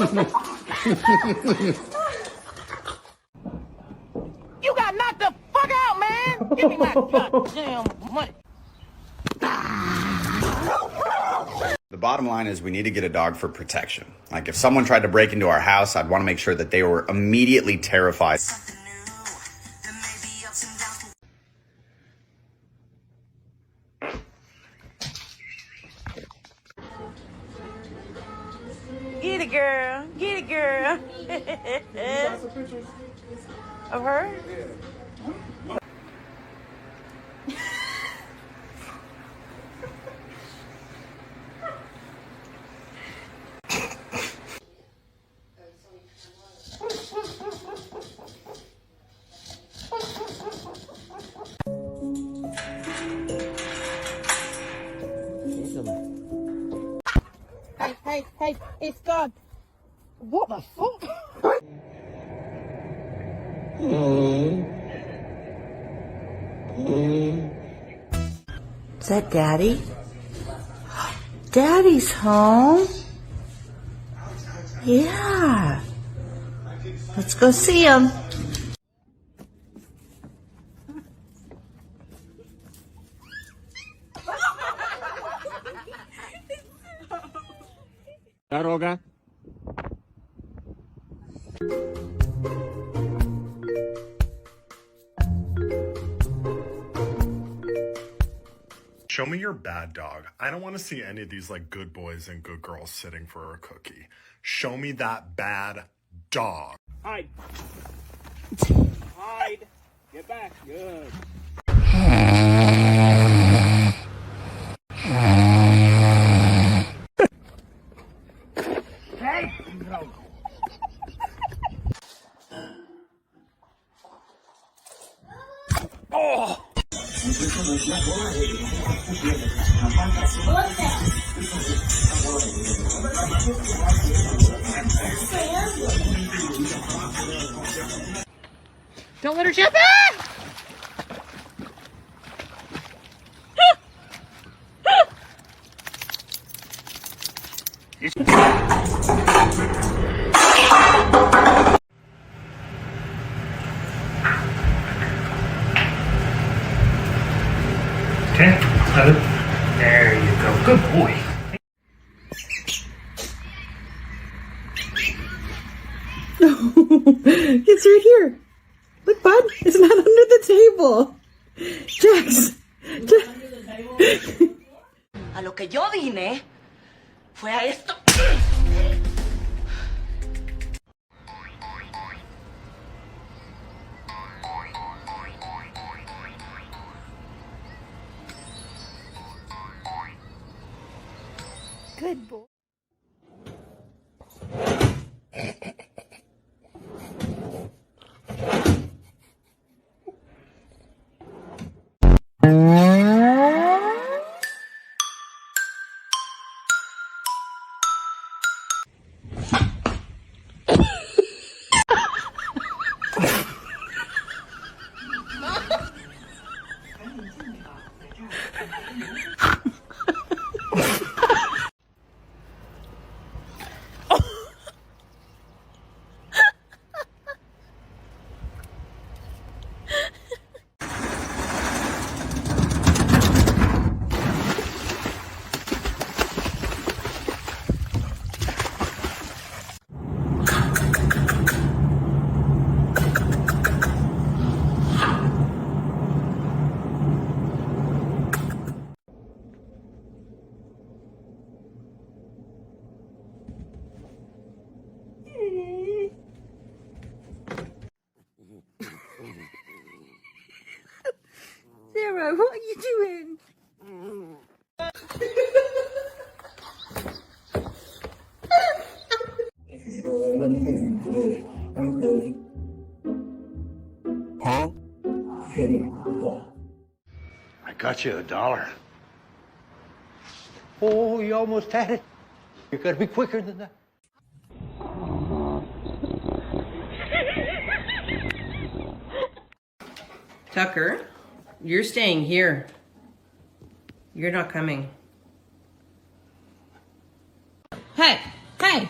You got knocked the fuck out, man! Give me my goddamn money. The bottom line is we need to get a dog for protection. Like if someone tried to break into our house, I'd want to make sure that they were immediately terrified. Get it, girl. Get it, girl. Of her? Hey, it's God. What the fuck? Is that Daddy? Daddy's home? Yeah. Let's go see him. Дорога. Show me your bad dog. I don't want to see any of these like good boys and good girls sitting for a cookie. Show me that bad dog. Hide. Hide. Get back. Good. Hey! No. Oh! Don't let her jump in! Okay, let it. There you go. Good boy. It's right here. Look, bud. It's not under the table. Jax. A lo que yo vine fue a esto. Good boy. Sarah, what are you doing? Huh? I got you $1. Oh, you almost had it. You gotta be quicker than that. Tucker, you're staying here. You're not coming. Hey, hey,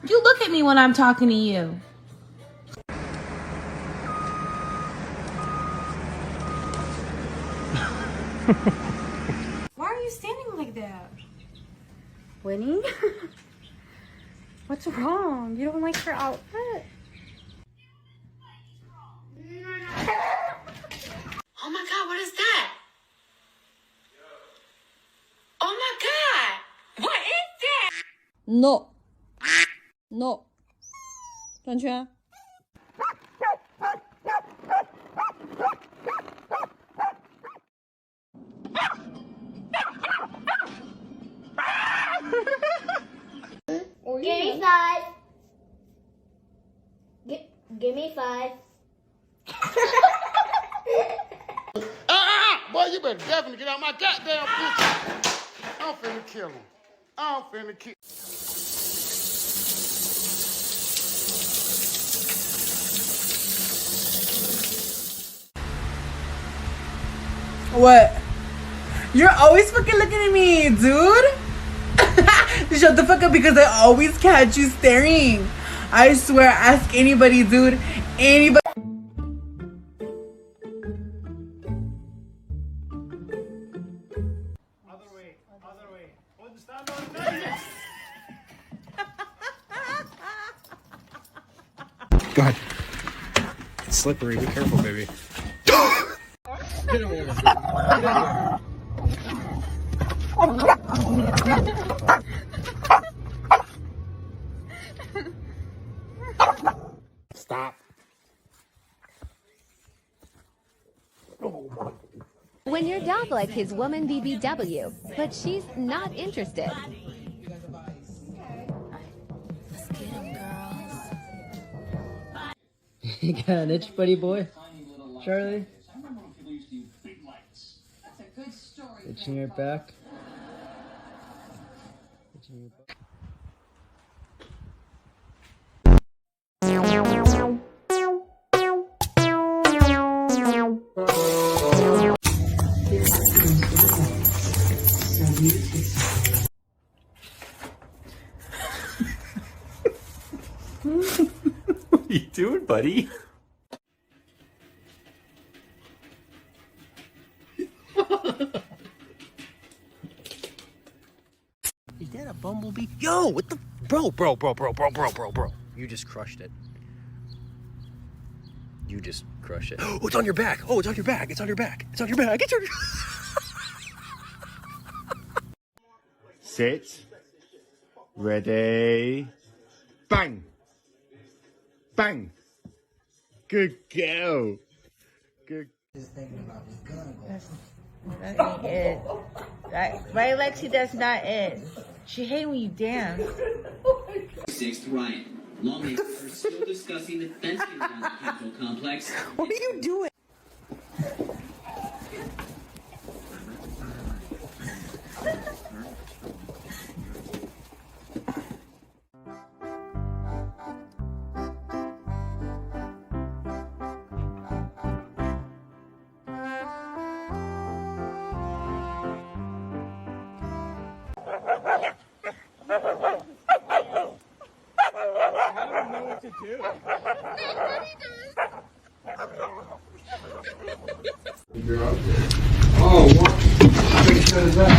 You look at me when I'm talking to you. Why are you standing like that? Winnie? What's wrong? You don't like her outfit? Oh my God, what is that? Oh my God, what is that? No. No. 转圈。Give me 5. Give me 5. Boy, you better definitely get out my goddamn picture. I'm finna kill him. I'm finna kill. What? You're always fucking looking at me, dude. Shut the fuck up because I always catch you staring. I swear, ask anybody, dude. Anybody. Other way. Wouldn't stand on it. Go ahead. It's slippery. Be careful, baby. Get over here. Stop. When your dog like his woman BBW, but she's not interested. You got an itch, buddy boy? Charlie? Itching your back? Itching your back? What are you doing, buddy? Is that a bumblebee? Yo, what the? Bro. You just crushed it. You just crushed it. Oh, it's on your back. Oh, it's on your back. It's on your back. It's on your back. It's on your... Sit. Ready. Bang. Bang. Good girl. Good. That ain't it. Right, Lexi, that's not it. She hates when you dance. 6th Riot. Lawmakers are still discussing the fencing around the Capitol complex. What are you doing? Oh, what? How big a is that?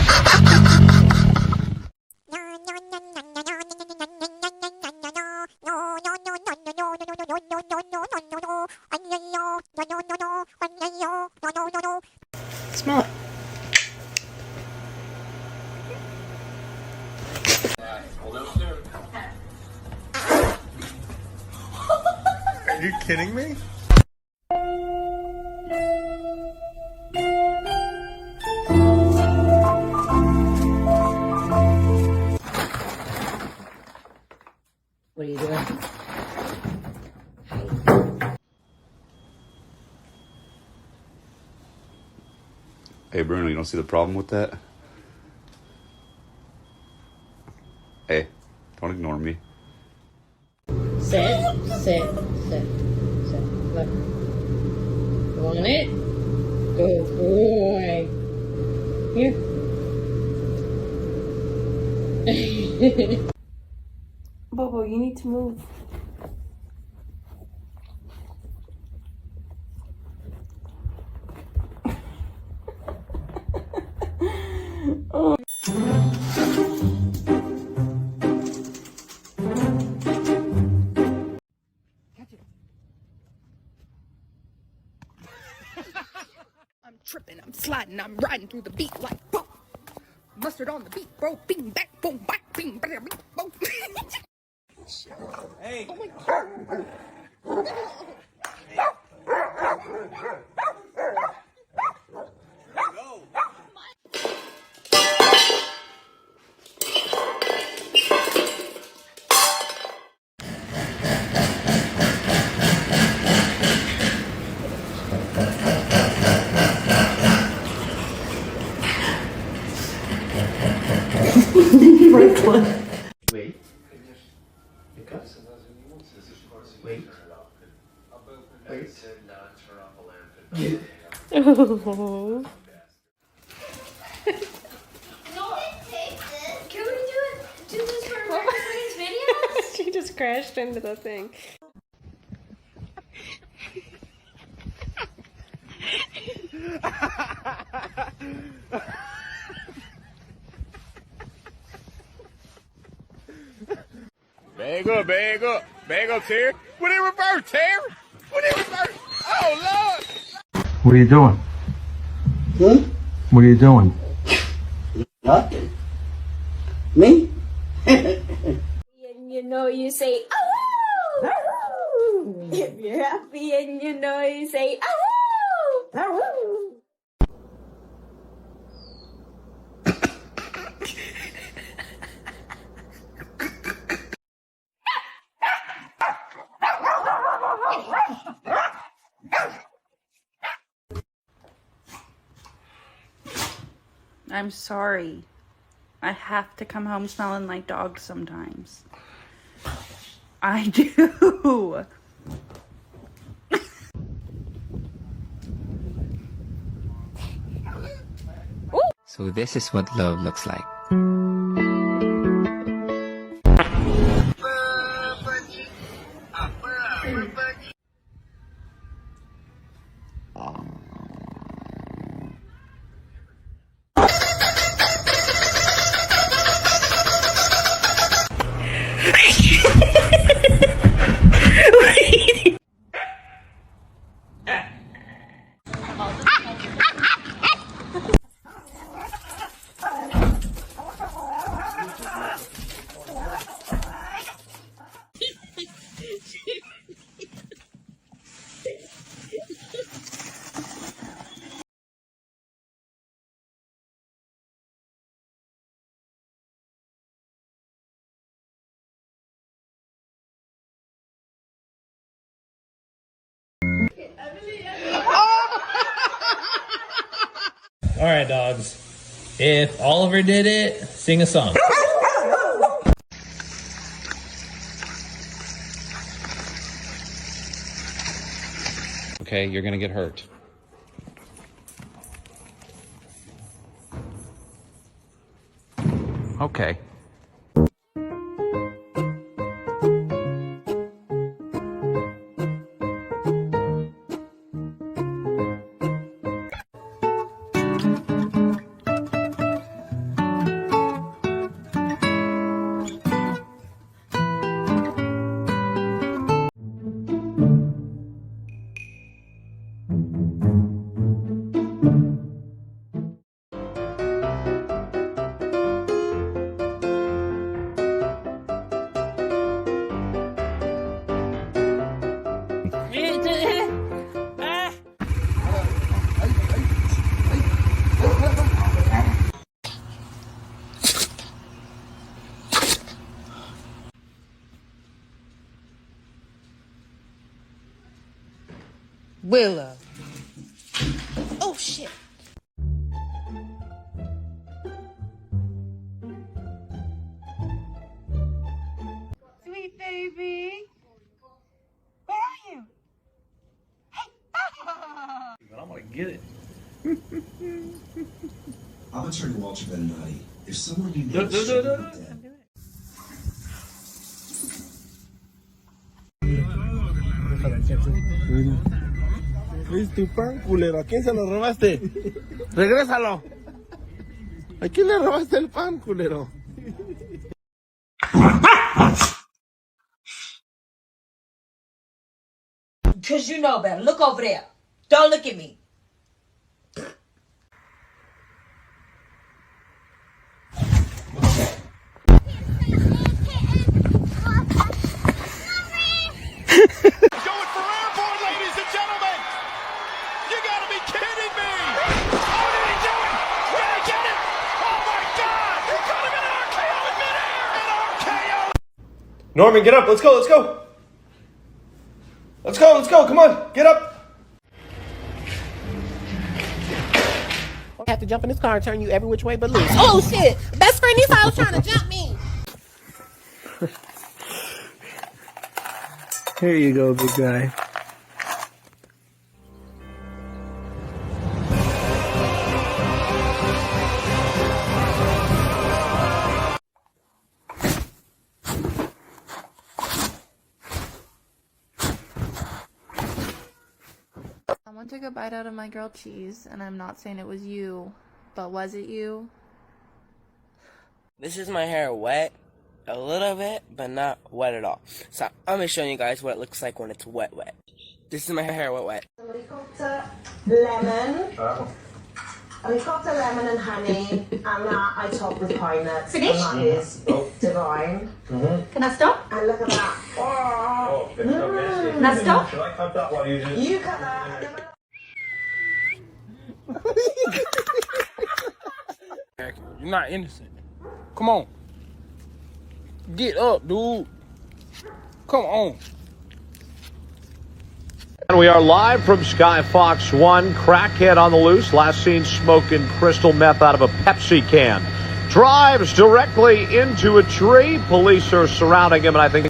Smell it. Are you kidding me? What are you doing? Hey, Bruno, you don't see the problem with that? Hey, don't ignore me. Sit. Look. You want it? Good boy. Here. Bobo, you need to move. Oh. I'm tripping, I'm sliding, I'm riding through the beat like boom. Mustard on the beat, bro. Bing, back, boom, back, bing, bing, bing, boom. Hey. Oh my God. Wait. Because? Wait. Wait. Oh. Can we do this for everybody's videos? She just crashed into the thing. Bag up, Terry. What in reverse, Terry? What in reverse? Oh, Lord. What are you doing? What are you doing? Nothing. Me? And you know you say, oh! If you're happy and you know you say, oh! I'm sorry. I have to come home smelling like dogs sometimes. I do. So this is what love looks like. All right, dogs. If Oliver did it, sing a song. Okay, you're gonna get hurt. Okay. Willow. Oh, shit. Sweet baby. Where are you? But I'm gonna get it. I'm gonna turn Walter Van Nutty. There's someone you know. No. Es tu pan, culero. ¿A quién se lo robaste? Regrésalo. ¿A quién le robaste el pan, culero? Because you know better. Look over there. Don't look at me. Going for airborne, ladies and gentlemen. You gotta be kidding me. Oh, did he do it? Did he get it? Oh, my God. He caught him in an RKO in midair. An RKO. Norman, get up. Let's go. Let's go. Let's go. Let's go. Come on. Get up. I have to jump in this car and turn you every which way but loose. Oh shit! Best friend, this I was trying to jump me. Here you go, big guy. Someone took a bite out of my grilled cheese, and I'm not saying it was you, but was it you? This is my hair wet a little bit, but not wet at all. So I'm gonna show you guys what it looks like when it's wet. This is my hair wet. Helicopter lemon. Helicopter lemon and honey, and that I top with pine nuts. Finish? And that is divine. Can I stop? And look at that. Oh, Can I stop? Should I cut that one? You cut that. You're not innocent. Come on. Get up, dude. Come on. And we are live from Sky Fox 1. Crackhead on the loose. Last seen smoking crystal meth out of a Pepsi can. Drives directly into a tree. Police are surrounding him, and I think...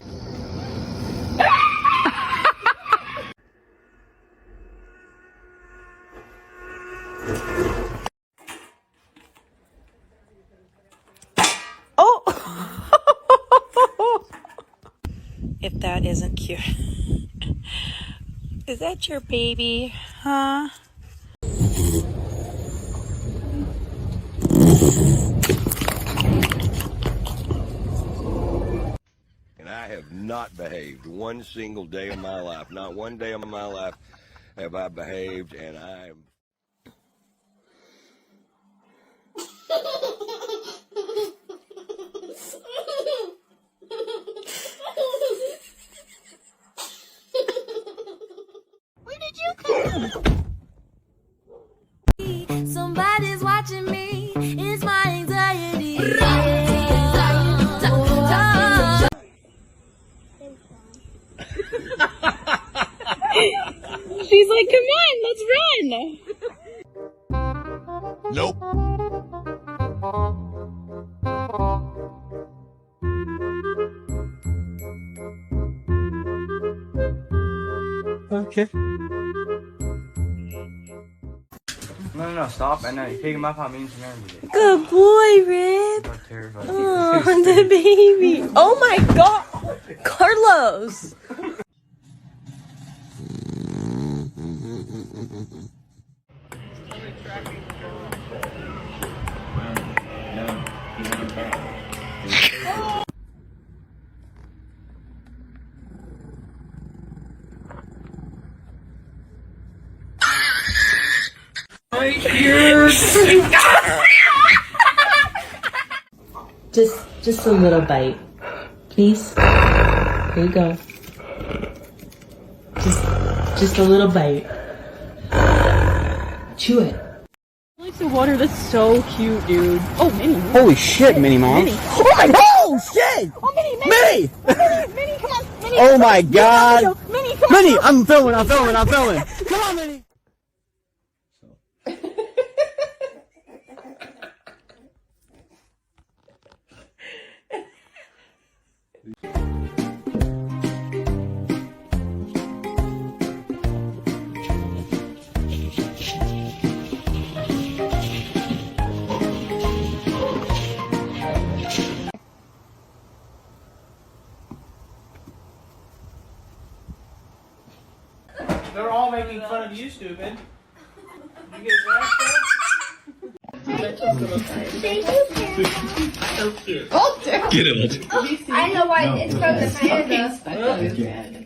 If that isn't cute. Is that your baby, huh? And I have not behaved one single day of my life. Not one day of my life have I behaved, and I'm... Where did you come? Somebody's watching me. It's my anxiety. She's like, come on, let's run. Nope. Okay. No, stop. I know. You pick him up on me and everything. Good boy, Rip. Oh, the baby. Oh my God. Carlos. Just a little bite, please. Here you go. Just a little bite. Chew it. Like the water, that's so cute, dude. Oh, Minnie. Holy shit, Minnie Mom. Minnie. Oh my God! Oh shit! Oh, Minnie, Minnie! Minnie, come on. Minnie. Oh my God! Minnie, come on. Minnie, I'm filming. Come on, Minnie. They're all all making fun of you, stupid. You get a Thank you, so cute. Oh, Get it. I know why it's from the panda.